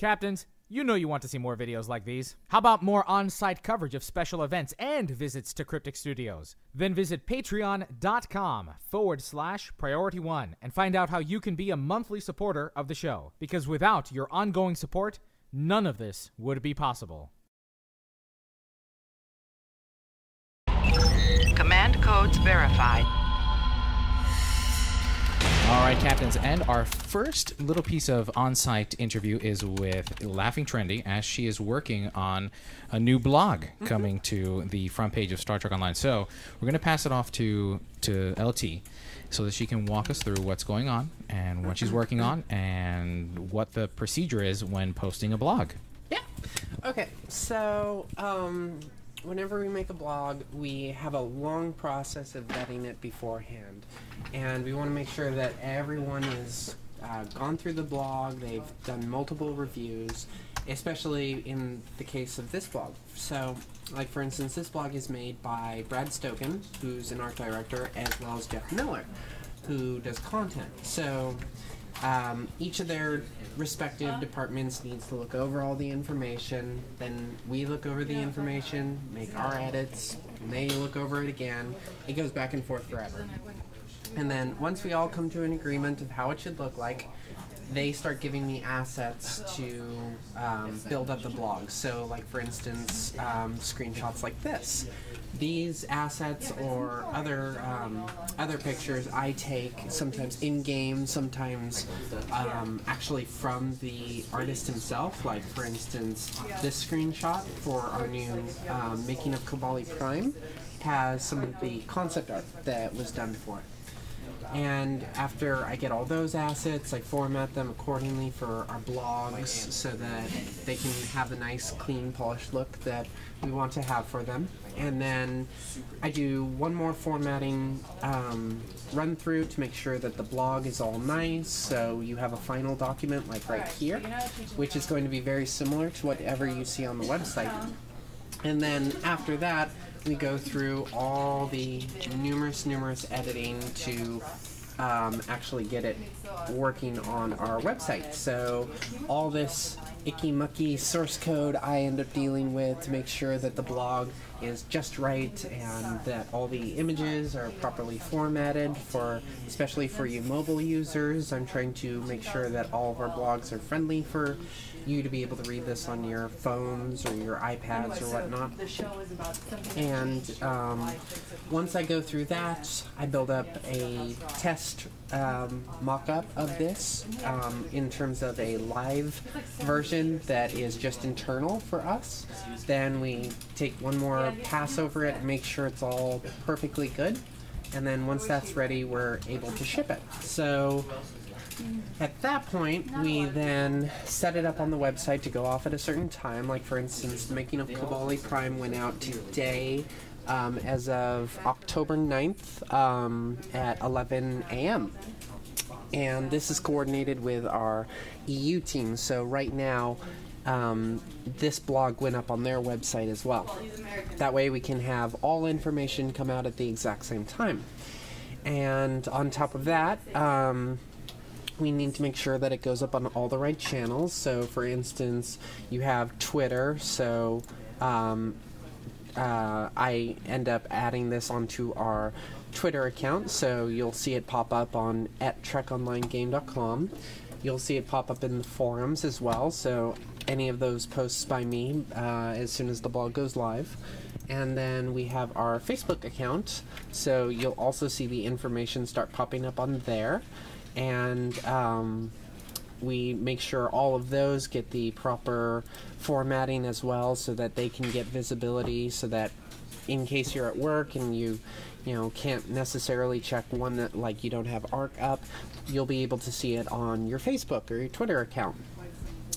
Captains, you know you want to see more videos like these. How about more on-site coverage of special events and visits to Cryptic Studios? Then visit patreon.com/PriorityOne and find out how you can be a monthly supporter of the show. Because without your ongoing support, none of this would be possible. Command codes verified. All right, Captains, and our first little piece of on-site interview is with Laughing Trendy, as she is working on a new blog coming to the front page of Star Trek Online. So we're going to pass it off to LT so that she can walk us through what's going on and what she's working on and what the procedure is when posting a blog. Yeah. Okay, so whenever we make a blog, we have a long process of vetting it beforehand. And we want to make sure that everyone has gone through the blog, they've done multiple reviews, especially in the case of this blog. So, like for instance, this blog is made by Brad Stoken, who's an art director, as well as Jeff Miller, who does content. So, each of their respective departments needs to look over all the information, then we look over the information, make our edits, and they look over it again. It goes back and forth forever. And then once we all come to an agreement of how it should look like, they start giving me assets to build up the blog. So like for instance, screenshots like this. These assets or other pictures I take sometimes in-game, sometimes actually from the artist himself. Like for instance, this screenshot for our new making of Kabali Prime has some of the concept art that was done for it. And after I get all those assets, I format them accordingly for our blogs so that they can have the nice, clean, polished look that we want to have for them. And then I do one more formatting run through to make sure that the blog is all nice, so you have a final document like right here, which is going to be very similar to whatever you see on the website. And then after that, we go through all the numerous editing to actually get it working on our website. So all this icky-mucky source code I end up dealing with to make sure that the blog is just right and that all the images are properly formatted, for especially for you mobile users. I'm trying to make sure that all of our blogs are friendly for you to be able to read this on your phones or your iPads or whatnot. And once I go through that, I build up a test mock-up of this in terms of a live version that is just internal for us. Then we take one more pass over it and make sure it's all perfectly good. And then once that's ready, we're able to ship it. So at that point, we then set it up on the website to go off at a certain time. Like for instance, the making of Kabali Prime went out today as of October 9th at 11 a.m. And this is coordinated with our EU team. So right now, this blog went up on their website as well. That way we can have all information come out at the exact same time. And on top of that, we need to make sure that it goes up on all the right channels. So for instance, you have Twitter, so I end up adding this onto our Twitter account, so you'll see it pop up on @trekonlinegame.com. You'll see it pop up in the forums as well, so any of those posts by me as soon as the blog goes live. And then we have our Facebook account, so you'll also see the information start popping up on there. And we make sure all of those get the proper formatting as well, so that they can get visibility, so that in case you're at work and you can't necessarily check one that, like, you don't have art up, you'll be able to see it on your Facebook or your Twitter account.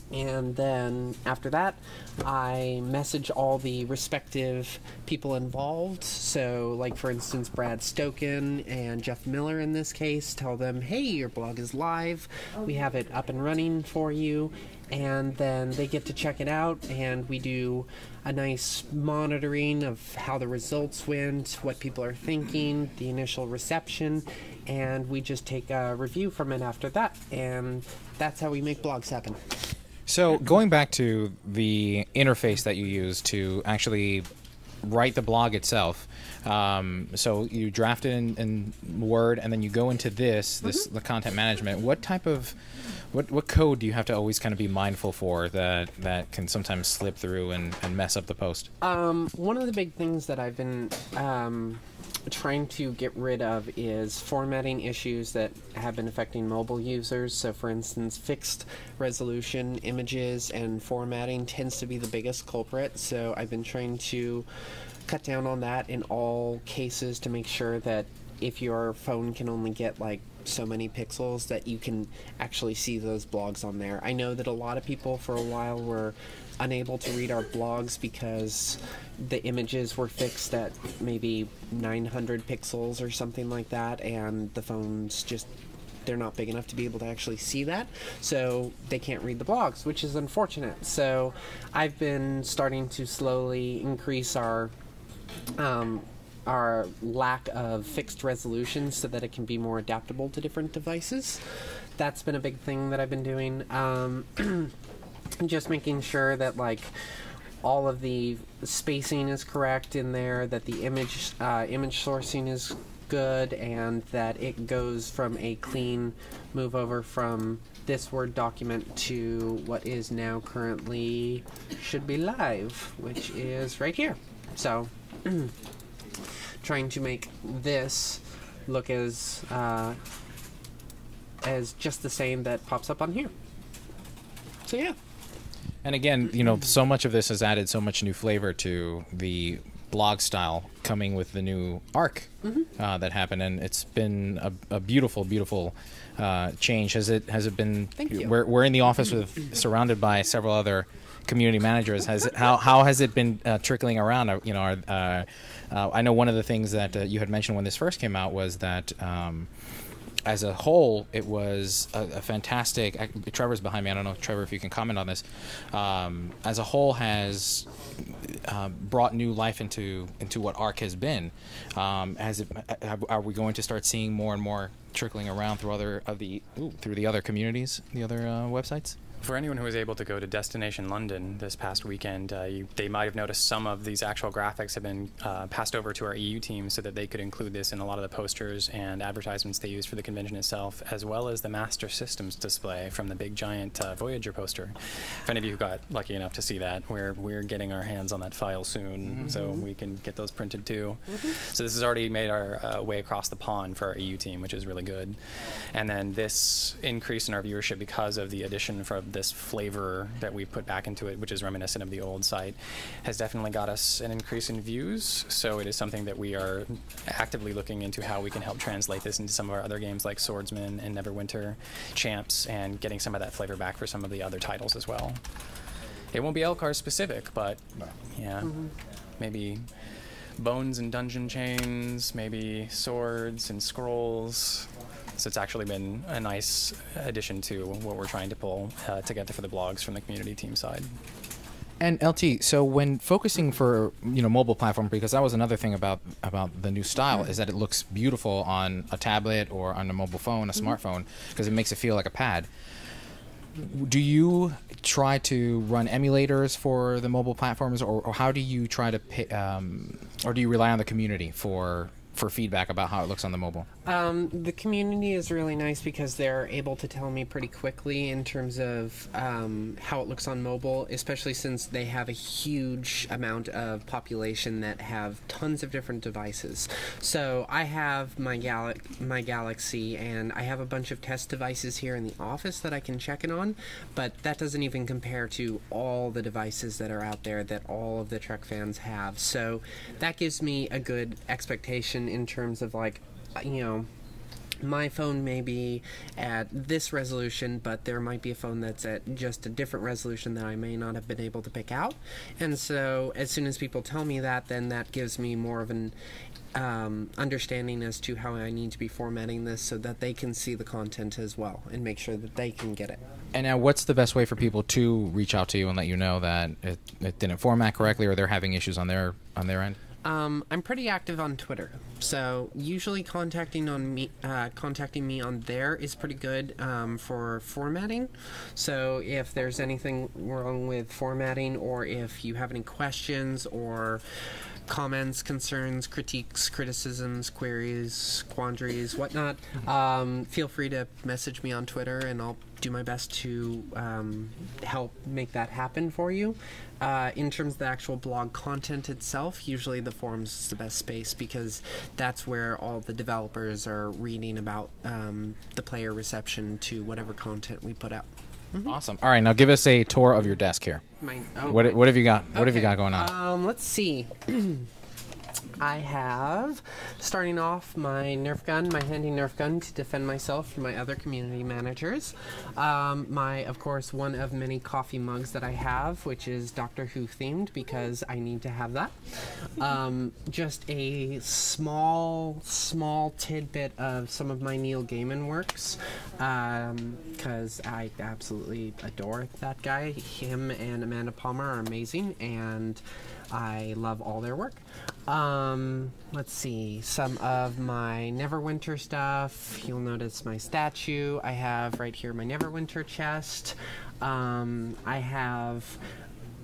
And then after that, I message all the respective people involved. So, like for instance, Brad Stoken and Jeff Miller in this case, tell them, hey, your blog is live. We have it up and running for you. And then they get to check it out, and we do a nice monitoring of how the results went, what people are thinking, the initial reception, and we just take a review from it after that. And that's how we make blogs happen. So going back to the interface that you use to actually write the blog itself, so you draft it in Word, and then you go into the content management. What type of what code do you have to always kind of be mindful for that can sometimes slip through and mess up the post? One of the big things that I've been trying to get rid of is formatting issues that have been affecting mobile users. So for instance, fixed resolution images and formatting tends to be the biggest culprit. So I've been trying to cut down on that in all cases to make sure that if your phone can only get like so many pixels, that you can actually see those blogs on there. I know that a lot of people for a while were unable to read our blogs because the images were fixed at maybe 900 pixels or something like that, and the phones just, they're not big enough to be able to actually see that, so they can't read the blogs, which is unfortunate. So I've been starting to slowly increase our lack of fixed resolutions so that it can be more adaptable to different devices. That's been a big thing that I've been doing. Just making sure that like all of the spacing is correct in there, that the image sourcing is good, and that it goes from a clean move over from this Word document to what is now currently should be live, which is right here. So trying to make this look as just the same that pops up on here. So yeah. And again, you know, so much of this has added so much new flavor to the blog style coming with the new arc that happened, and it's been a beautiful, beautiful change. Has it been? Thank you. We're in the office surrounded by several other community managers. How has it been trickling around? You know, I know one of the things that you had mentioned when this first came out was that as a whole, it was a fantastic. Trevor's behind me. I don't know, Trevor, if you can comment on this. As a whole, has brought new life into what ARC has been. Are we going to start seeing more and more trickling around through the other communities, the other websites? For anyone who was able to go to Destination London this past weekend, they might have noticed some of these actual graphics have been passed over to our EU team so that they could include this in a lot of the posters and advertisements they used for the convention itself, as well as the Master Systems display from the big giant Voyager poster. If any of you got lucky enough to see that, we're getting our hands on that file soon, so we can get those printed too. So this has already made our way across the pond for our EU team, which is really good. And then this increase in our viewership because of the addition from this flavor that we put back into it, which is reminiscent of the old site, has definitely got us an increase in views. So it is something that we are actively looking into how we can help translate this into some of our other games like Swordsman and Neverwinter, Champs, and getting some of that flavor back for some of the other titles as well. It won't be Elcar specific, but yeah, maybe bones and dungeon chains, maybe swords and scrolls. So it's actually been a nice addition to what we're trying to pull together for the blogs from the community team side. And LT, so when focusing for mobile platform, because that was another thing about the new style, is that it looks beautiful on a tablet or on a mobile phone, a smartphone, because it makes it feel like a pad. Do you try to run emulators for the mobile platforms, or how do you try to or do you rely on the community for feedback about how it looks on the mobile? The community is really nice because they're able to tell me pretty quickly in terms of how it looks on mobile, especially since they have a huge amount of population that have tons of different devices. So I have my Galaxy, and I have a bunch of test devices here in the office that I can check it on, but that doesn't even compare to all the devices that are out there that all of the Trek fans have. So that gives me a good expectation in terms of, like, my phone may be at this resolution, but there might be a phone that's at just a different resolution that I may not have been able to pick out. And so as soon as people tell me that, then that gives me more of an understanding as to how I need to be formatting this so that they can see the content as well and make sure that they can get it. And now, what's the best way for people to reach out to you and let you know that it didn't format correctly or they're having issues on their end? I'm pretty active on Twitter, so usually contacting me on there is pretty good for formatting. So if there's anything wrong with formatting, or if you have any questions or comments, concerns, critiques, criticisms, queries, quandaries, whatnot, feel free to message me on Twitter, and I'll do my best to help make that happen for you. In terms of the actual blog content itself, usually the forums is the best space, because that's where all the developers are reading about the player reception to whatever content we put out. Awesome. All right, now give us a tour of your desk here. What have you got? What have you got going on? Let's see. I have, starting off, my Nerf gun, my handy Nerf gun to defend myself from my other community managers. Of course, one of many coffee mugs that I have, which is Doctor Who themed, because I need to have that. Just a small tidbit of some of my Neil Gaiman works, because I absolutely adore that guy. Him and Amanda Palmer are amazing, and I love all their work. Let's see, some of my Neverwinter stuff. You'll notice my statue. I have right here my Neverwinter chest. I have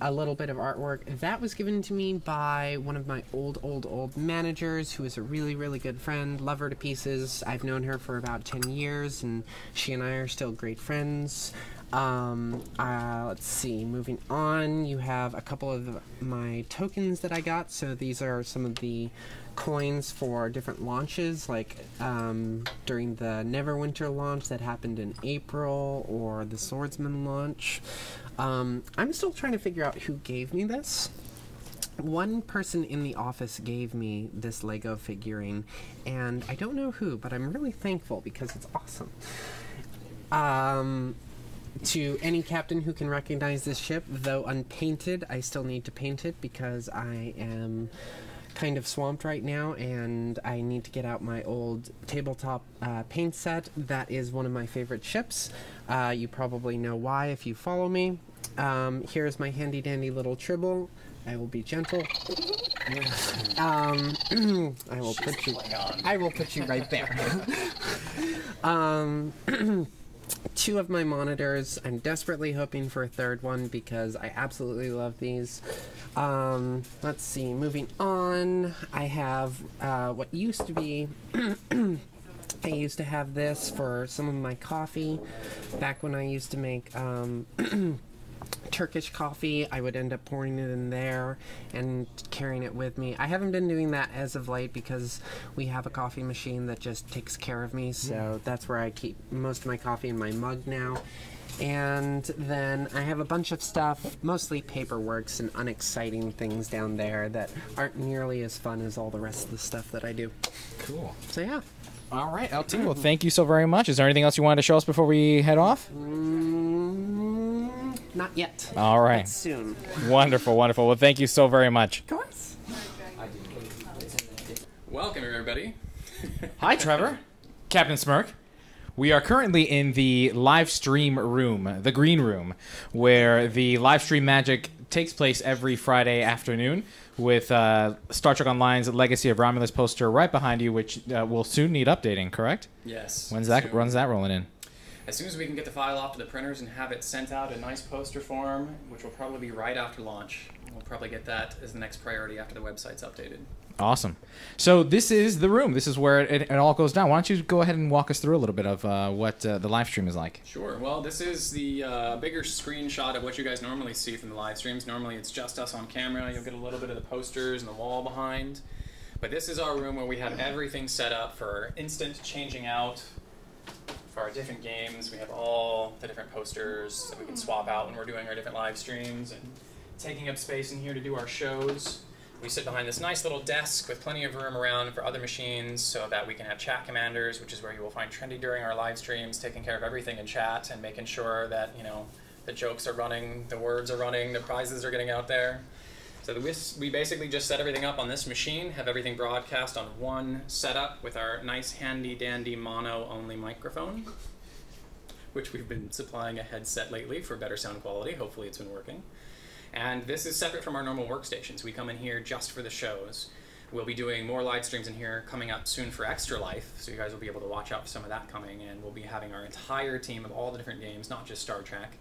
a little bit of artwork that was given to me by one of my old managers, who is a really good friend. Love her to pieces. I've known her for about 10 years, and she and I are still great friends. Let's see, moving on, you have a couple of my tokens that I got. So these are some of the coins for different launches, like during the Neverwinter launch that happened in April, or the Swordsman launch. I'm still trying to figure out who gave me this. One person in the office gave me this Lego figurine, and I don't know who, but I'm really thankful because it's awesome. To any captain who can recognize this ship, though unpainted, I still need to paint it because I am kind of swamped right now, and I need to get out my old tabletop paint set. That is one of my favorite ships. You probably know why if you follow me. Here's my handy dandy little Tribble. I will be gentle. I will put you right there. Two of my monitors. I'm desperately hoping for a third one because I absolutely love these. Let's see, moving on, I have what used to be I used to have this for some of my coffee. Back when I used to make Turkish coffee, I would end up pouring it in there and carrying it with me. I haven't been doing that as of late because we have a coffee machine that just takes care of me, so that's where I keep most of my coffee in my mug now. And then I have a bunch of stuff, mostly paperworks and unexciting things down there that aren't nearly as fun as all the rest of the stuff that I do. Cool. So yeah. All right, LT, well, thank you so very much. Is there anything else you wanted to show us before we head off? Not yet. All right. But soon. Wonderful, wonderful. Well, thank you so very much. Of course. Welcome, everybody. Hi, Trevor. Captain Smirk. We are currently in the live stream room, the green room, where the live stream magic takes place every Friday afternoon with Star Trek Online's Legacy of Romulus poster right behind you, which will soon need updating, correct? Yes. When's that rolling in? As soon as we can get the file off to the printers and have it sent out in nice poster form, which will probably be right after launch. We'll probably get that as the next priority after the website's updated. Awesome. So this is the room. This is where it all goes down. Why don't you go ahead and walk us through a little bit of what the live stream is like? Sure. Well, this is the bigger screenshot of what you guys normally see from the live streams. Normally it's just us on camera. You'll get a little bit of the posters and the wall behind. But this is our room where we have everything set up for instant changing out for our different games. We have all the different posters that we can swap out when we're doing our different live streams, and taking up space in here to do our shows. We sit behind this nice little desk with plenty of room around for other machines so that we can have chat commanders, which is where you will find Trendy during our live streams, taking care of everything in chat and making sure that, you know, the jokes are running, the words are running, the prizes are getting out there. So we basically just set everything up on this machine, have everything broadcast on one setup with our nice handy dandy mono-only microphone, which we've been supplying a headset lately for better sound quality. Hopefully it's been working. And this is separate from our normal workstations. We come in here just for the shows. We'll be doing more live streams in here coming up soon for Extra Life, so you guys will be able to watch out for some of that coming, and we'll be having our entire team of all the different games, not just Star Trek.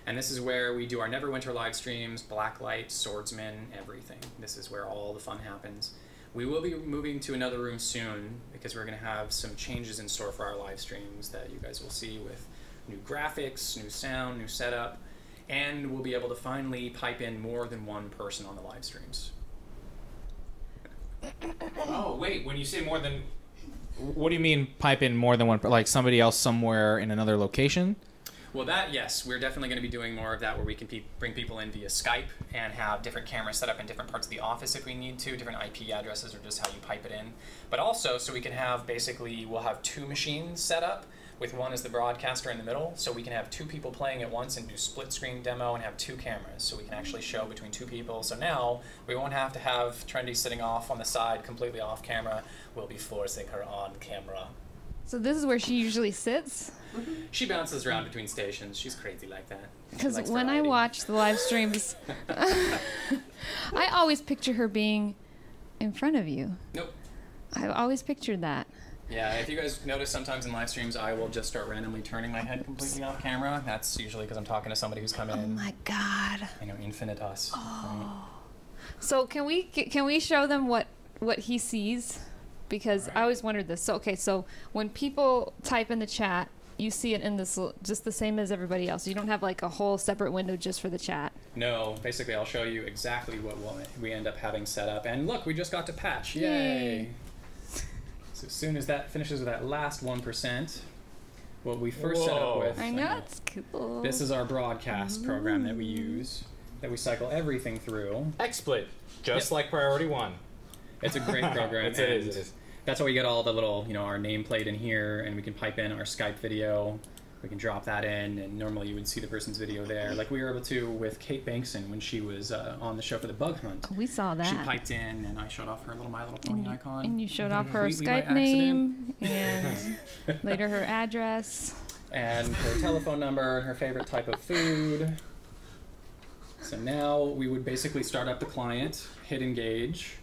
And this is where we do our Neverwinter live streams, Blacklight, Swordsman, everything. This is where all the fun happens. We will be moving to another room soon because we're going to have some changes in store for our live streams that you guys will see with new graphics, new sound, new setup, and we'll be able to finally pipe in more than one person on the live streams. Oh, wait, when you say more than... What do you mean pipe in more than one? Like somebody else somewhere in another location? Well, that, yes, we're definitely going to be doing more of that where we can bring people in via Skype and have different cameras set up in different parts of the office if we need to, different IP addresses or just how you pipe it in. But also, so we can have basically, we'll have 2 machines set up with one as the broadcaster in the middle, so we can have 2 people playing at once and do split screen demo and have 2 cameras, so we can actually show between 2 people. So now we won't have to have Trendy sitting off on the side completely off camera. We'll be forcing her on camera. So this is where she usually sits? She bounces around between stations. She's crazy like that. Because when I watch the live streams, I always picture her being in front of you. Nope. I've always pictured that. Yeah, if you guys notice, sometimes in live streams, I will just start randomly turning my head completely off camera. That's usually because I'm talking to somebody who's come in. Oh my God. I know, infinite us. Oh. Right? So can we show them what he sees? Because I always wondered this. So okay, so when people type in the chat, you see it in this just the same as everybody else. You don't have like a whole separate window just for the chat. No, basically I'll show you exactly what we end up having set up. And look, we just got to patch. Yay! So as soon as that finishes with that last 1%, what we first set up with... I know, it's cool. This is our broadcast program that we use, that we cycle everything through. XSplit, just like Priority One. It's a great program. It is. That's how we get all the little, our nameplate in here, and we can pipe in our Skype video. We can drop that in, and normally you would see the person's video there. Like we were able to with Kate Bankson when she was on the show for the Bug Hunt. We saw that. She piped in, and I showed off her little My Little Pony icon. And you showed off her Skype name, and later her address. And her telephone number, and her favorite type of food. So now we would basically start up the client, hit engage,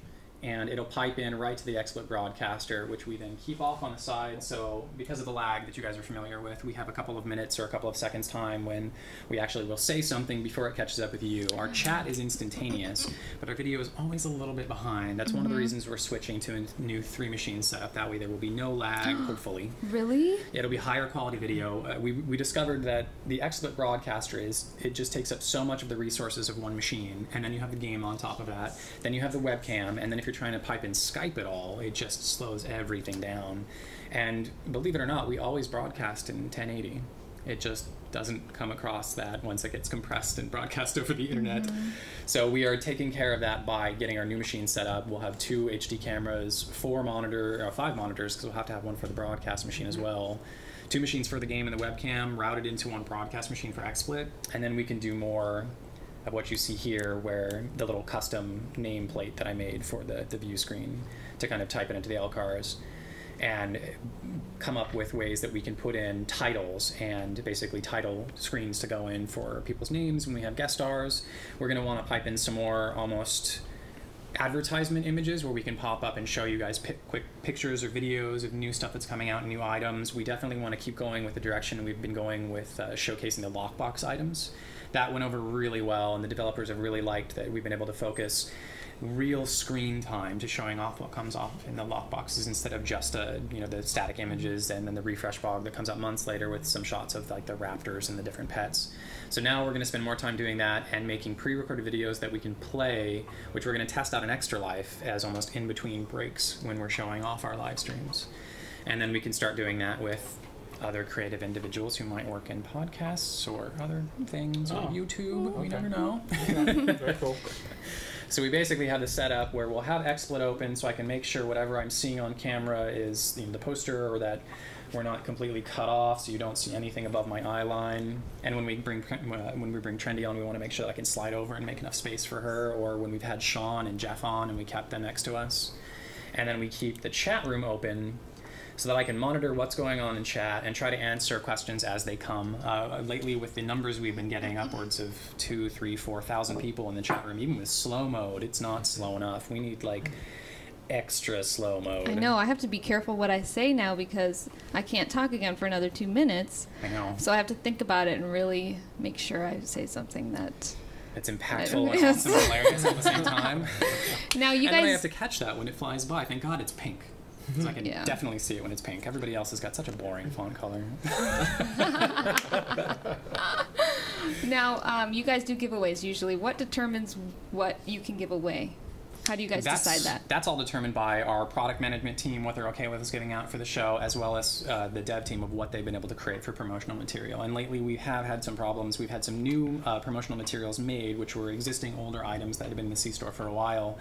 and it'll pipe in right to the XSplit broadcaster, which we then keep off on the side. So because of the lag that you guys are familiar with, we have a couple of minutes or a couple of seconds time when we actually will say something before it catches up with you. Our chat is instantaneous, but our video is always a little bit behind. That's one of the reasons we're switching to a new 3-machine setup. That way there will be no lag, hopefully. Really? It'll be higher quality video. We discovered that the XSplit broadcaster it just takes up so much of the resources of one machine, and then you have the game on top of that. Then you have the webcam, and then if you're trying to pipe in Skype at all, it just slows everything down. And believe it or not, we always broadcast in 1080. It just doesn't come across that once it gets compressed and broadcast over the internet. So we are taking care of that by getting our new machine set up. We'll have 2 HD cameras, 5 monitors, because we'll have to have one for the broadcast machine as well. 2 machines for the game and the webcam, routed into one broadcast machine for XSplit, and then we can do more of what you see here, where the little custom nameplate that I made for the view screen to kind of type it into the LCARs and come up with ways that we can put in titles and basically title screens to go in for people's names when we have guest stars. We're going to want to pipe in some more almost advertisement images where we can pop up and show you guys quick pictures or videos of new stuff that's coming out, new items. We definitely want to keep going with the direction we've been going with showcasing the lockbox items. That went over really well, and the developers have really liked that we've been able to focus real screen time to showing off what comes off in the lockboxes instead of just the static images and then the refresh bog that comes out months later with some shots of like the raptors and the different pets. So now we're going to spend more time doing that and making pre-recorded videos that we can play, which we're going to test out in Extra Life as almost in between breaks when we're showing off our live streams. And then we can start doing that with other creative individuals who might work in podcasts or other things or YouTube. We never know. Very cool. So we basically have the setup where we'll have XSplit open so I can make sure whatever I'm seeing on camera is the poster, or that we're not completely cut off so you don't see anything above my eye line. And when we bring Trendy on, we want to make sure that I can slide over and make enough space for her, or when we've had Sean and Jeff on and we kept them next to us. And then we keep the chat room open so that I can monitor what's going on in chat and try to answer questions as they come. Lately, with the numbers we've been getting, upwards of 2,000, 3,000, 4,000 people in the chat room, even with slow mode, it's not slow enough. We need like extra slow mode. I know. I have to be careful what I say now because I can't talk again for another 2 minutes. I know. So I have to think about it and really make sure I say something that... It's impactful and awesome and hilarious at the same time. Now you and guys... then I have to catch that when it flies by. Thank God it's pink. So I can definitely see it when it's pink. Everybody else has got such a boring font color. Now, you guys do giveaways usually. What determines what you can give away? How do you guys decide that? That's all determined by our product management team, what they're okay with us giving out for the show, as well as the dev team of what they've been able to create for promotional material. And lately we have had some problems. We've had some new promotional materials made, which were existing older items that had been in the C-store for a while.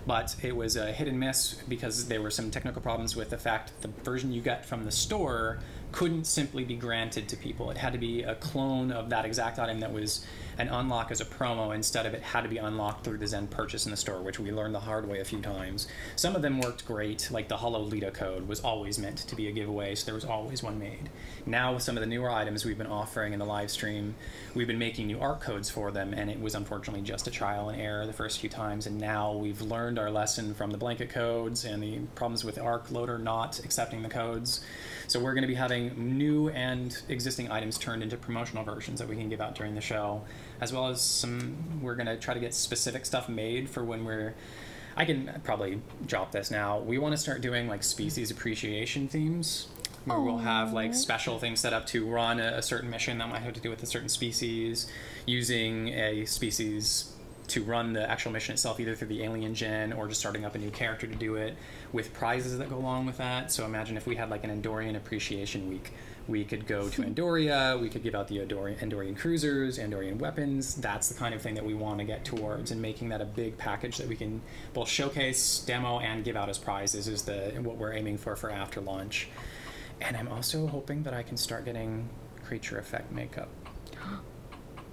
But it was a hit and miss because there were some technical problems with the fact that the version you got from the store couldn't simply be granted to people. It had to be a clone of that exact item that was an unlock as a promo instead of it had to be unlocked through the Zen purchase in the store, which we learned the hard way a few times. Some of them worked great, like the Hollow Lita code was always meant to be a giveaway, so there was always one made. Now with some of the newer items we've been offering in the live stream, we've been making new art codes for them, and it was unfortunately just a trial and error the first few times, and now we've learned our lesson from the blanket codes and the problems with Arc Loader not accepting the codes. So we're going to be having new and existing items turned into promotional versions that we can give out during the show, as well as we're going to try to get specific stuff made for when I can probably drop this now. We want to start doing like species appreciation themes, where we'll have like special things set up to run a certain mission that might have to do with a certain species, using a species to run the actual mission itself, either through the alien gen or just starting up a new character to do it, with prizes that go along with that. So imagine if we had like an Andorian appreciation week. We could go to Andoria, we could give out the Andorian cruisers, Andorian weapons. That's the kind of thing that we want to get towards, and making that a big package that we can both showcase, demo, and give out as prizes is what we're aiming for after launch. And I'm also hoping that I can start getting creature effect makeup.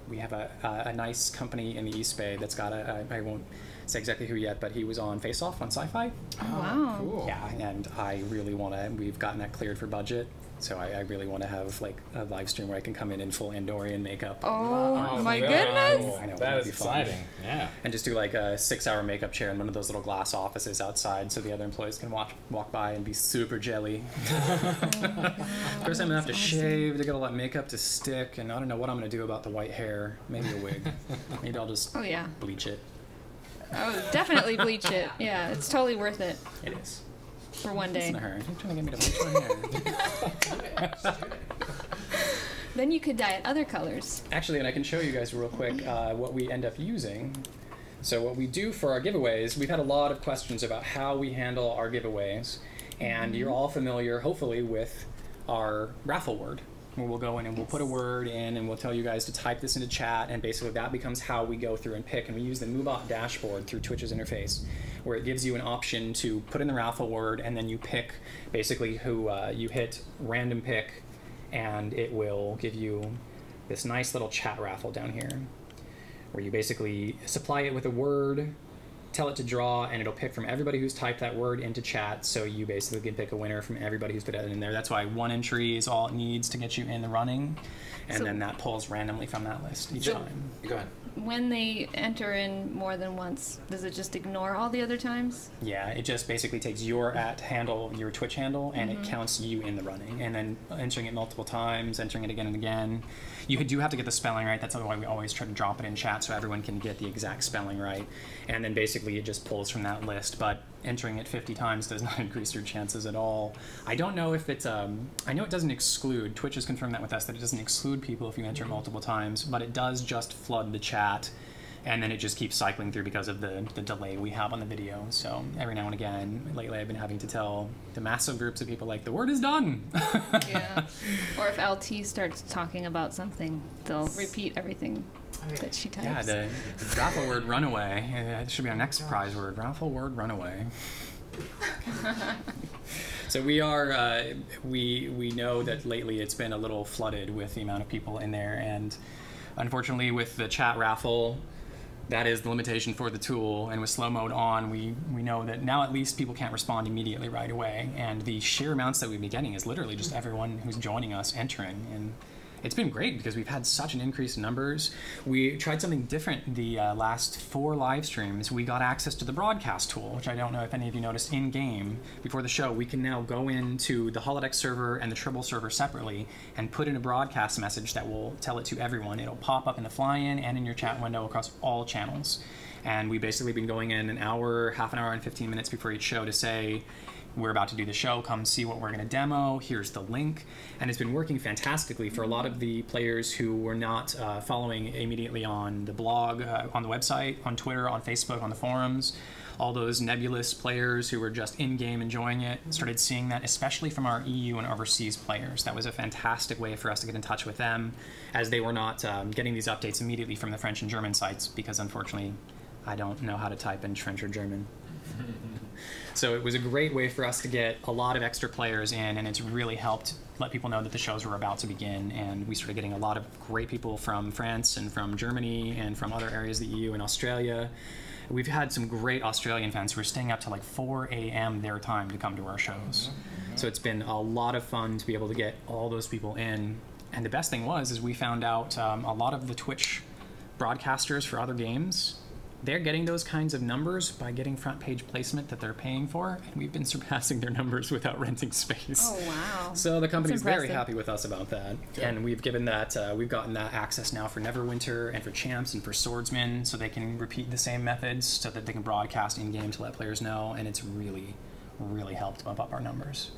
We have a nice company in the East Bay that's got I won't say exactly who yet, but he was on Face Off on Sci-Fi. Oh, wow. Cool. Yeah, and I really want to, we've gotten that cleared for budget, so I really want to have like a live stream where I can come in full Andorian makeup. Oh my goodness. I know, That is be exciting. fun. Yeah. And just do like a 6-hour makeup chair in one of those little glass offices outside so the other employees can walk by and be super jelly. First I'm going to have to shave to get all that makeup to stick, and I don't know what I'm going to do about the white hair. Maybe a wig. Maybe I'll just bleach it. Oh, definitely bleach it. Yeah, it's totally worth it. It is. For one day. Listen to her. You're trying to get me to bleach my hair. Then you could dye it other colors. Actually, and I can show you guys real quick what we end up using. So what we do for our giveaways, we've had a lot of questions about how we handle our giveaways, and you're all familiar, hopefully, with our raffle word, where we'll go in and we'll put a word in and we'll tell you guys to type this into chat, and basically that becomes how we go through and pick. And we use the MooBot dashboard through Twitch's interface, where it gives you an option to put in the raffle word, and then you pick basically who you hit random pick, and it will give you this nice little chat raffle down here, where you basically supply it with a word, tell it to draw, and it'll pick from everybody who's typed that word into chat, so you basically can pick a winner from everybody who's put it in there. That's why one entry is all it needs to get you in the running, and then that pulls randomly from that list each time. Go ahead. When they enter in more than once, does it just ignore all the other times? Yeah, it just basically takes your your Twitch handle, and it counts you in the running, and then entering it multiple times, entering it again and again. You do have to get the spelling right. That's why we always try to drop it in chat so everyone can get the exact spelling right. And then basically it just pulls from that list, but entering it 50 times does not increase your chances at all. I don't know if it's, I know it doesn't exclude, Twitch has confirmed that with us, that it doesn't exclude people if you enter multiple times, but it does just flood the chat, and then it just keeps cycling through because of the delay we have on the video. So every now and again, lately I've been having to tell the massive groups of people, like, the word is done. Yeah. Or if LT starts talking about something, they'll repeat everything that she types. Yeah, the raffle word runaway. It should be our next prize word. Raffle word runaway. So we are, we know that lately it's been a little flooded with the amount of people in there, and unfortunately with the chat raffle, that is the limitation for the tool, and with slow mode on, we know that now at least people can't respond immediately right away, and the sheer amounts that we've been getting is literally just everyone who's joining us entering, and it's been great because we've had such an increase in numbers. We tried something different the last 4 live streams. We got access to the broadcast tool, which I don't know if any of you noticed in game. Before the show, we can now go into the holodeck server and the Tribble server separately and put in a broadcast message that will tell it to everyone. It'll pop up in the fly-in and in your chat window across all channels. And we've basically been going in an hour, half an hour, and 15 minutes before each show to say, we're about to do the show, come see what we're going to demo, here's the link. And it's been working fantastically for a lot of the players who were not following immediately on the blog, on the website, on Twitter, on Facebook, on the forums. All those nebulous players who were just in-game enjoying it started seeing that, especially from our EU and overseas players. That was a fantastic way for us to get in touch with them, as they were not getting these updates immediately from the French and German sites, because unfortunately I don't know how to type in French or German. So it was a great way for us to get a lot of extra players in, and it's really helped let people know that the shows were about to begin. And we started getting a lot of great people from France and from Germany and from other areas of the EU and Australia. We've had some great Australian fans who are staying up to like 4 a.m. their time to come to our shows. So it's been a lot of fun to be able to get all those people in. And the best thing is we found out a lot of the Twitch broadcasters for other games, they're getting those kinds of numbers by getting front page placement that they're paying for, and we've been surpassing their numbers without renting space. Oh, wow. So the company's very happy with us about that. Yeah. And we've given that, we've gotten that access now for Neverwinter and for Champs and for Swordsmen, so they can repeat the same methods so that they can broadcast in-game to let players know, and it's really, really helped bump up our numbers.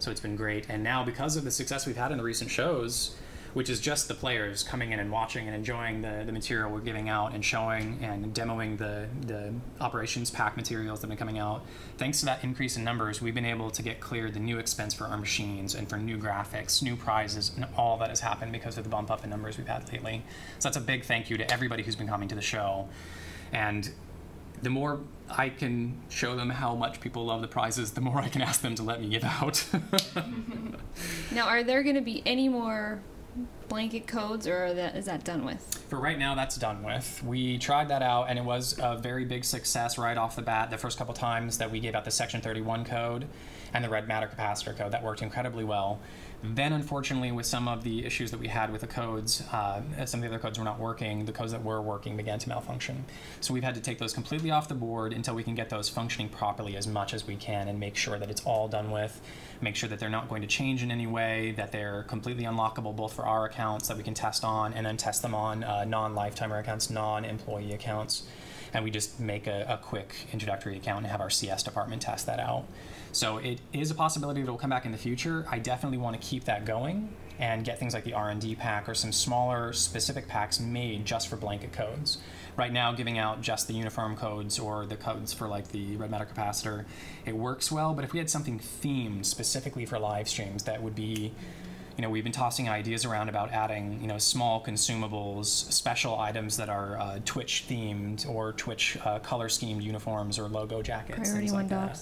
So it's been great. And now, because of the success we've had in the recent shows, which is just the players coming in and watching and enjoying the material we're giving out and showing and demoing the operations pack materials that have been coming out. Thanks to that increase in numbers, we've been able to get cleared the new expense for our machines and for new graphics, new prizes, and all that has happened because of the bump up in numbers we've had lately. So that's a big thank you to everybody who's been coming to the show. And the more I can show them how much people love the prizes, the more I can ask them to let me give out. Now, are there going to be any more blanket codes, or is that done with? For right now, that's done with. We tried that out, and it was a very big success right off the bat. The first couple times that we gave out the Section 31 code and the red matter capacitor code, that worked incredibly well. Then, unfortunately, with some of the issues that we had with the codes, some of the other codes were not working. The codes that were working began to malfunction. So we've had to take those completely off the board until we can get those functioning properly as much as we can and make sure that it's all done with, make sure that they're not going to change in any way, that they're completely unlockable both for our accounts that we can test on and then test them on non-lifetimer accounts, non-employee accounts. And we just make a quick introductory account and have our CS department test that out. So it is a possibility that it will come back in the future. I definitely want to keep that going and get things like the R&D pack or some smaller specific packs made just for blanket codes. Right now, giving out just the uniform codes or the codes for like the red matter capacitor, it works well, but if we had something themed specifically for live streams, that would be, you know, we've been tossing ideas around about adding, you know, small consumables, special items that are Twitch themed or Twitch color schemed uniforms or logo jackets, things like that.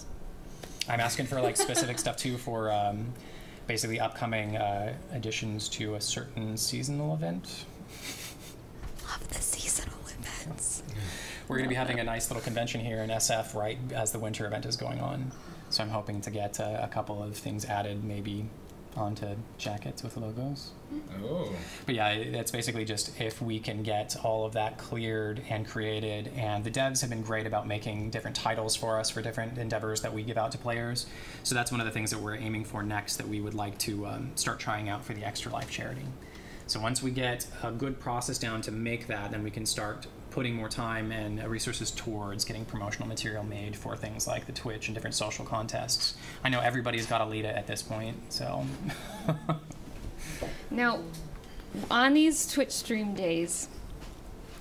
I'm asking for like specific stuff too for basically upcoming additions to a certain seasonal event. Love the seasonal events. We're going to be having a nice little convention here in SF right as the winter event is going on. So I'm hoping to get a couple of things added, maybe onto jackets with logos. Oh. But yeah, it's basically just if we can get all of that cleared and created, and the devs have been great about making different titles for us for different endeavors that we give out to players. So that's one of the things that we're aiming for next, that we would like to start trying out for the Extra Life charity. So once we get a good process down to make that, then we can start putting more time and resources towards getting promotional material made for things like the Twitch and different social contests. I know everybody's got a Lita at this point, so. Now, on these Twitch stream days,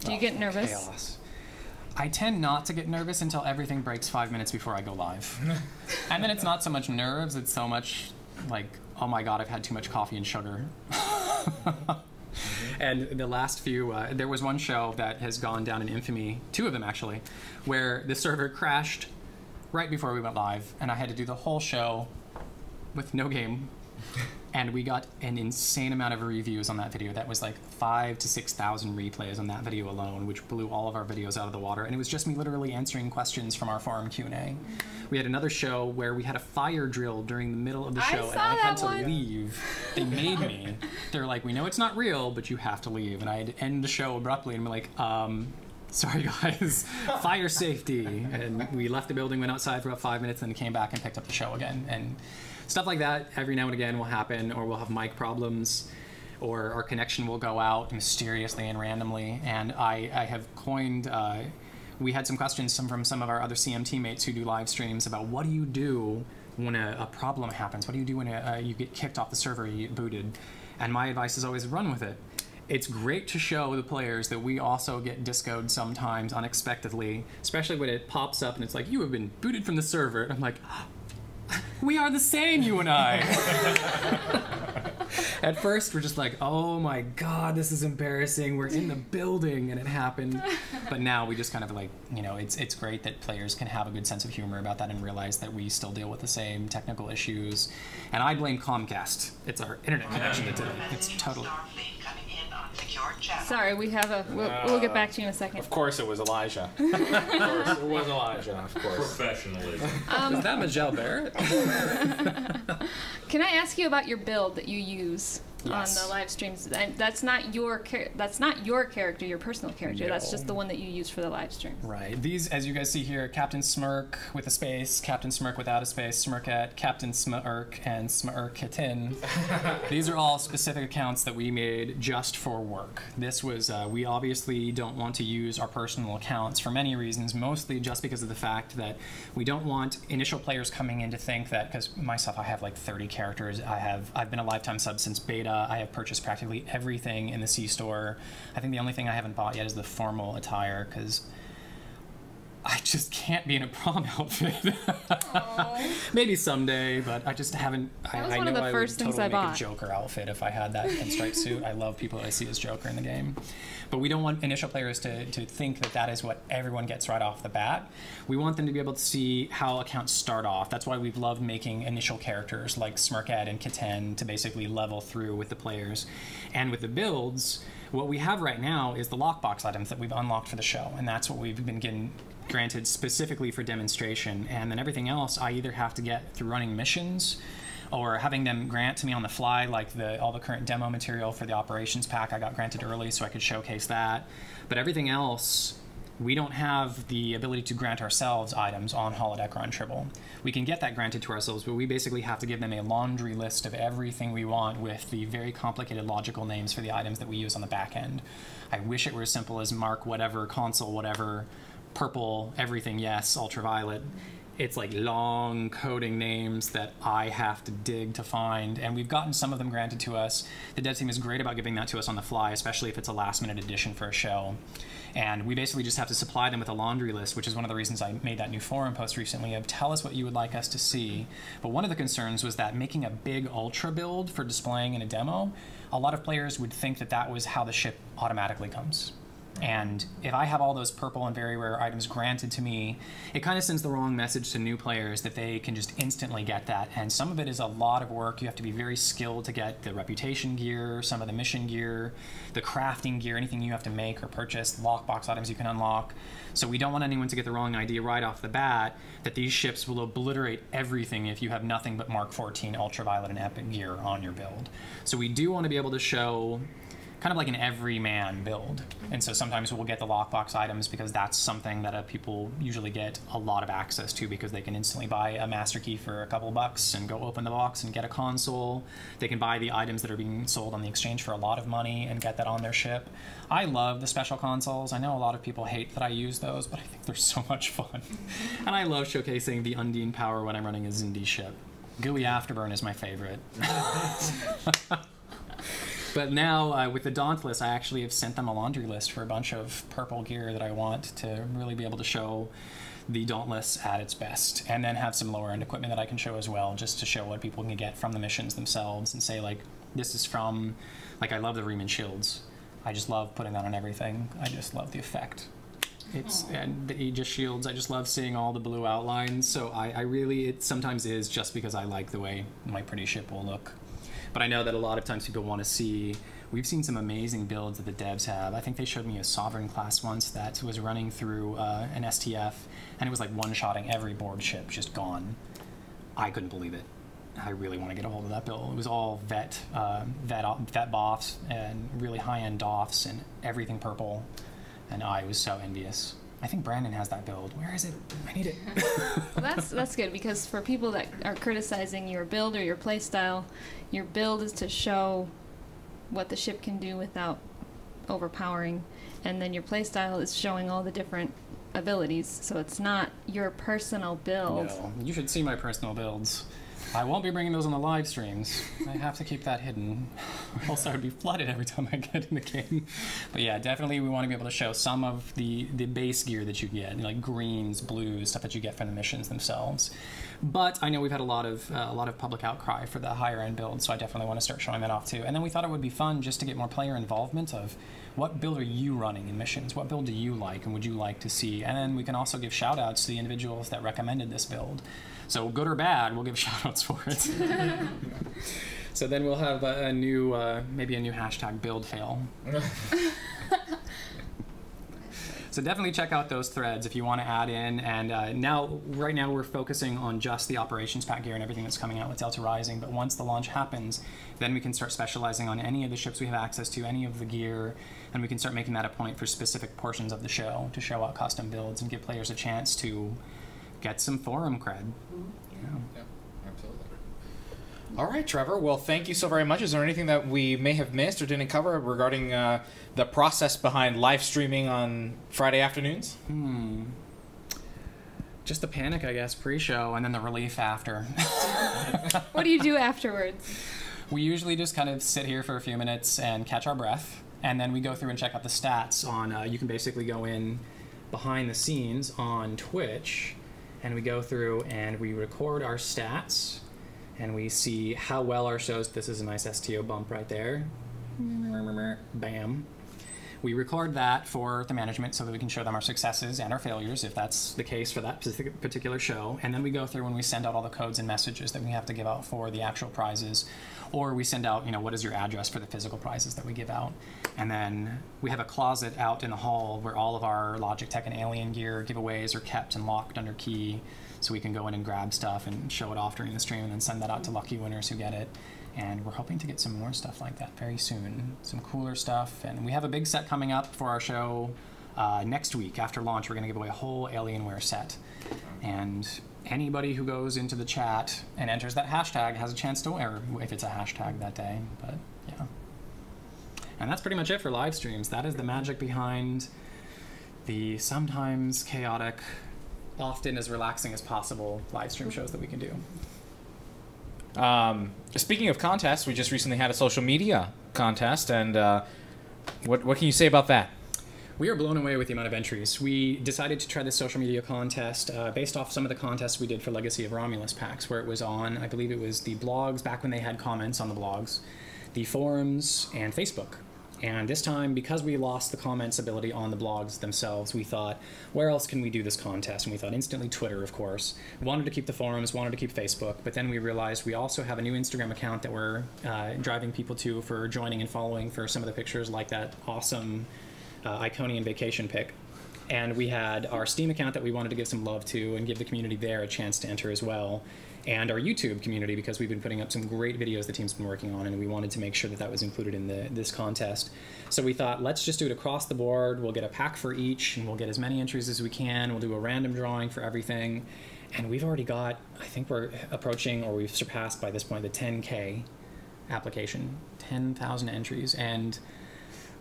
do you get nervous? Chaos. I tend not to get nervous until everything breaks 5 minutes before I go live. And then it's not so much nerves, it's so much like, oh my god, I've had too much coffee and sugar. And the last few, there was one show that has gone down in infamy, 2 of them actually, where the server crashed right before we went live, and I had to do the whole show with no game, And we got an insane amount of reviews on that video. That was like 5,000 to 6,000 replays on that video alone, which blew all of our videos out of the water. And it was just me literally answering questions from our forum Q&A. We had another show where we had a fire drill during the middle of the show, and I had to leave. They made me. They're like, we know it's not real, but you have to leave. And I had to end the show abruptly and be like, sorry guys, fire safety. And we left the building, went outside for about 5 minutes, and then came back and picked up the show again. And stuff like that every now and again will happen, or we'll have mic problems, or our connection will go out mysteriously and randomly. And I have coined, we had some questions from some of our other CM teammates who do live streams about what do you do when a problem happens? What do you do when you get kicked off the server, you get booted? And my advice is always run with it. It's great to show the players that we also get discoed sometimes unexpectedly, especially when it pops up and it's like, you have been booted from the server. And I'm like, we are the same, you and I. At first, we're just like, oh my God, this is embarrassing. We're in the building and it happened. But now we just kind of like, it's great that players can have a good sense of humor about that and realize that we still deal with the same technical issues. And I blame Comcast. It's our internet connection that did it. It's totally... Sorry, we have we'll get back to you in a second. Of course it was Elijah. Of course it was Elijah, of course. Professionalism. Is that Michelle Barrett? Can I ask you about your build that you use on the live streams? And that's not your character, your personal character. No. That's just the one that you use for the live stream. Right. These, as you guys see here, Captain Smirk with a space, Captain Smirk without a space, Smirkette, Captain Smirk, and Smirketin. These are all specific accounts that we made just for work. This was, we obviously don't want to use our personal accounts for many reasons, mostly just because of the fact that we don't want initial players coming in to think that, because myself, I have like 30 characters. I've been a lifetime sub since beta. I have purchased practically everything in the C-store. I think the only thing I haven't bought yet is the formal attire, because I just can't be in a prom outfit. Maybe someday, but I just haven't. That was one of the first things I bought. Make a Joker outfit if I had that pinstripe suit. I love people that I see as Joker in the game. But we don't want initial players to think that that is what everyone gets right off the bat. We want them to be able to see how accounts start off. That's why we've loved making initial characters like Smirkette and Kitten to basically level through with the players. And with the builds, what we have right now is the lockbox items that we've unlocked for the show, and that's what we've been getting granted specifically for demonstration. And then everything else I either have to get through running missions or having them grant to me on the fly, like all the current demo material for the operations pack I got granted early so I could showcase that. But everything else, we don't have the ability to grant ourselves items on Holodeck or on Tribble. We can get that granted to ourselves, but we basically have to give them a laundry list of everything we want with the very complicated logical names for the items that we use on the back end. I wish it were as simple as mark whatever, console whatever, purple, everything yes, ultraviolet. It's like long coding names that I have to dig to find, and we've gotten some of them granted to us. The dev team is great about giving that to us on the fly, especially if it's a last-minute addition for a show. And we basically just have to supply them with a laundry list, which is one of the reasons I made that new forum post recently of tell us what you would like us to see. But one of the concerns was that making a big ultra build for displaying in a demo, a lot of players would think that that was how the ship automatically comes. And if I have all those purple and very rare items granted to me, it kind of sends the wrong message to new players that they can just instantly get that. And some of it is a lot of work. You have to be very skilled to get the reputation gear, some of the mission gear, the crafting gear, anything you have to make or purchase, lockbox items you can unlock. So we don't want anyone to get the wrong idea right off the bat that these ships will obliterate everything if you have nothing but Mark 14 ultraviolet and epic gear on your build. So we do want to be able to show kind of like an everyman build. And so sometimes we'll get the lockbox items because that's something that people usually get a lot of access to because they can instantly buy a master key for a couple bucks and go open the box and get a console. They can buy the items that are being sold on the exchange for a lot of money and get that on their ship. I love the special consoles. I know a lot of people hate that I use those, but I think they're so much fun. And I love showcasing the Undine power when I'm running a Zindi ship. Gooey Afterburn is my favorite. But now, with the Dauntless, I actually have sent them a laundry list for a bunch of purple gear that I want to really be able to show the Dauntless at its best. And then have some lower-end equipment that I can show as well, just to show what people can get from the missions themselves and say, like, this is from... Like, I love the Riemann shields. I just love putting that on everything. I just love the effect. And the Aegis shields, I just love seeing all the blue outlines. So I really, it sometimes is just because I like the way my pretty ship will look. But I know that a lot of times people want to see. We've seen some amazing builds that the devs have. I think they showed me a Sovereign class once that was running through an STF, and it was like one-shotting every board ship, just gone. I couldn't believe it. I really want to get a hold of that build. It was all vet boffs and really high-end doffs and everything purple, and I was so envious. I think Brandon has that build. Where is it? I need it. Well, that's good, because for people that are criticizing your build or your play style, your build is to show what the ship can do without overpowering, and then your play style is showing all the different abilities. So it's not your personal build. No, you should see my personal builds. I won't be bringing those on the live streams. I have to keep that hidden. Also, I would be flooded every time I get in the game. But yeah, definitely we want to be able to show some of the base gear that you get, like greens, blues, stuff that you get from the missions themselves. But I know we've had a lot of public outcry for the higher end builds, so I definitely want to start showing that off too. And then we thought it would be fun just to get more player involvement of what build are you running in missions? What build do you like and would you like to see? And then we can also give shout outs to the individuals that recommended this build. So good or bad, we'll give shout outs for it. So then we'll have a new, maybe a new hashtag build fail. So definitely check out those threads if you want to add in. And right now we're focusing on just the operations pack gear and everything that's coming out with Delta Rising. But once the launch happens, then we can start specializing on any of the ships we have access to, any of the gear, and we can start making that a point for specific portions of the show to show out custom builds and give players a chance to get some forum cred. Yeah. Absolutely. All right, Trevor. Well, thank you so very much. Is there anything that we may have missed or didn't cover regarding the process behind live streaming on Friday afternoons? Just the panic, I guess, pre-show, and then the relief after. What do you do afterwards? We usually just kind of sit here for a few minutes and catch our breath, and then we go through and check out the stats on, you can basically go in behind the scenes on Twitch, and we go through and we record our stats, and we see how well our shows. This is a nice STO bump right there. Bam. We record that for the management so that we can show them our successes and our failures, if that's the case for that particular show. And then we go through and we send out all the codes and messages that we have to give out for the actual prizes. Or we send out, what is your address for the physical prizes that we give out. And then we have a closet out in the hall where all of our Logitech and Alien gear giveaways are kept and locked under key. So we can go in and grab stuff and show it off during the stream and then send that out to lucky winners who get it. And we're hoping to get some more stuff like that very soon. Some cooler stuff. And we have a big set coming up for our show next week. After launch, we're going to give away a whole Alienware set. And anybody who goes into the chat and enters that hashtag has a chance to win, or if it's a hashtag that day. But yeah. And that's pretty much it for live streams. That is the magic behind the sometimes chaotic, often as relaxing as possible live stream shows that we can do. Speaking of contests, we just recently had a social media contest, and what can you say about that? We are blown away with the amount of entries. We decided to try this social media contest based off some of the contests we did for Legacy of Romulus packs, where it was on, I believe it was the blogs, back when they had comments on the blogs, the forums, and Facebook. And this time, because we lost the comments ability on the blogs themselves, we thought, where else can we do this contest? And we thought instantly Twitter, of course. We wanted to keep the forums, wanted to keep Facebook, but then we realized we also have a new Instagram account that we're driving people to for joining and following for some of the pictures, like that awesome Iconian vacation pic. And we had our Steam account that we wanted to give some love to and give the community there a chance to enter as well. And our YouTube community, because we've been putting up some great videos the team's been working on, and we wanted to make sure that that was included in this contest. So we thought, let's just do it across the board. We'll get a pack for each, and we'll get as many entries as we can. We'll do a random drawing for everything. And we've already got, I think we're approaching, or we've surpassed by this point, the 10K application, 10,000 entries. And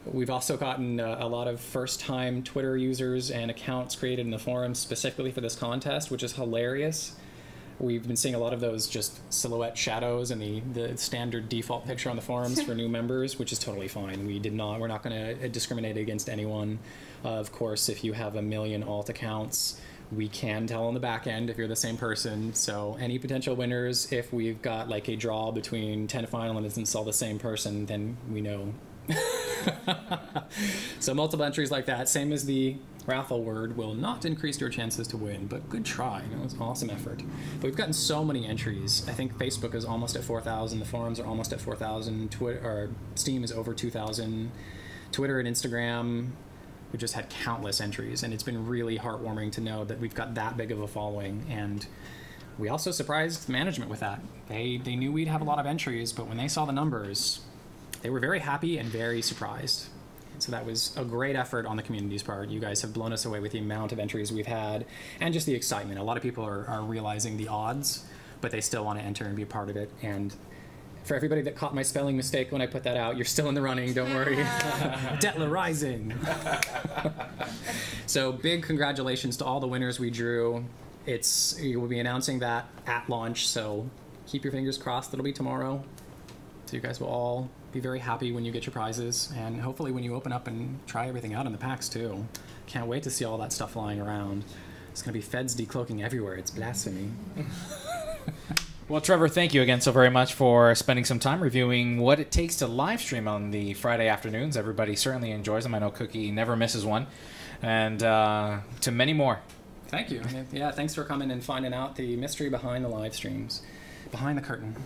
we've also gotten a lot of first-time Twitter users and accounts created in the forums specifically for this contest, which is hilarious. We've been seeing a lot of those just silhouette shadows and the standard default picture on the forums for new members, which is totally fine. We're not going to discriminate against anyone. Of course, if you have a million alt accounts, we can tell on the back end if you're the same person. So any potential winners, if we've got like a draw between 10 finalists and it's all the same person, then we know. So multiple entries like that, same as the raffle word, will not increase your chances to win, but good try. You know, it's an awesome effort. But we've gotten so many entries. I think Facebook is almost at 4,000. The forums are almost at 4,000. Twitter or Steam is over 2,000. Twitter and Instagram, we just had countless entries, and it's been really heartwarming to know that we've got that big of a following. And we also surprised management with that. They knew we'd have a lot of entries, but when they saw the numbers, they were very happy and very surprised. So that was a great effort on the community's part. You guys have blown us away with the amount of entries we've had and just the excitement. A lot of people are realizing the odds, but they still want to enter and be a part of it. And for everybody that caught my spelling mistake when I put that out, you're still in the running, don't worry. Detla Rising. So big congratulations to all the winners we drew. We'll be announcing that at launch, so keep your fingers crossed. It'll be tomorrow. So you guys will all be very happy when you get your prizes, and hopefully when you open up and try everything out in the packs too. Can't wait to see all that stuff flying around. It's going to be feds decloaking everywhere. It's blasphemy. Well, Trevor, thank you again so very much for spending some time reviewing what it takes to live stream on the Friday afternoons. Everybody certainly enjoys them. I know Cookie never misses one. And to many more. Thank you. Yeah, thanks for coming and finding out the mystery behind the live streams. Behind the curtain.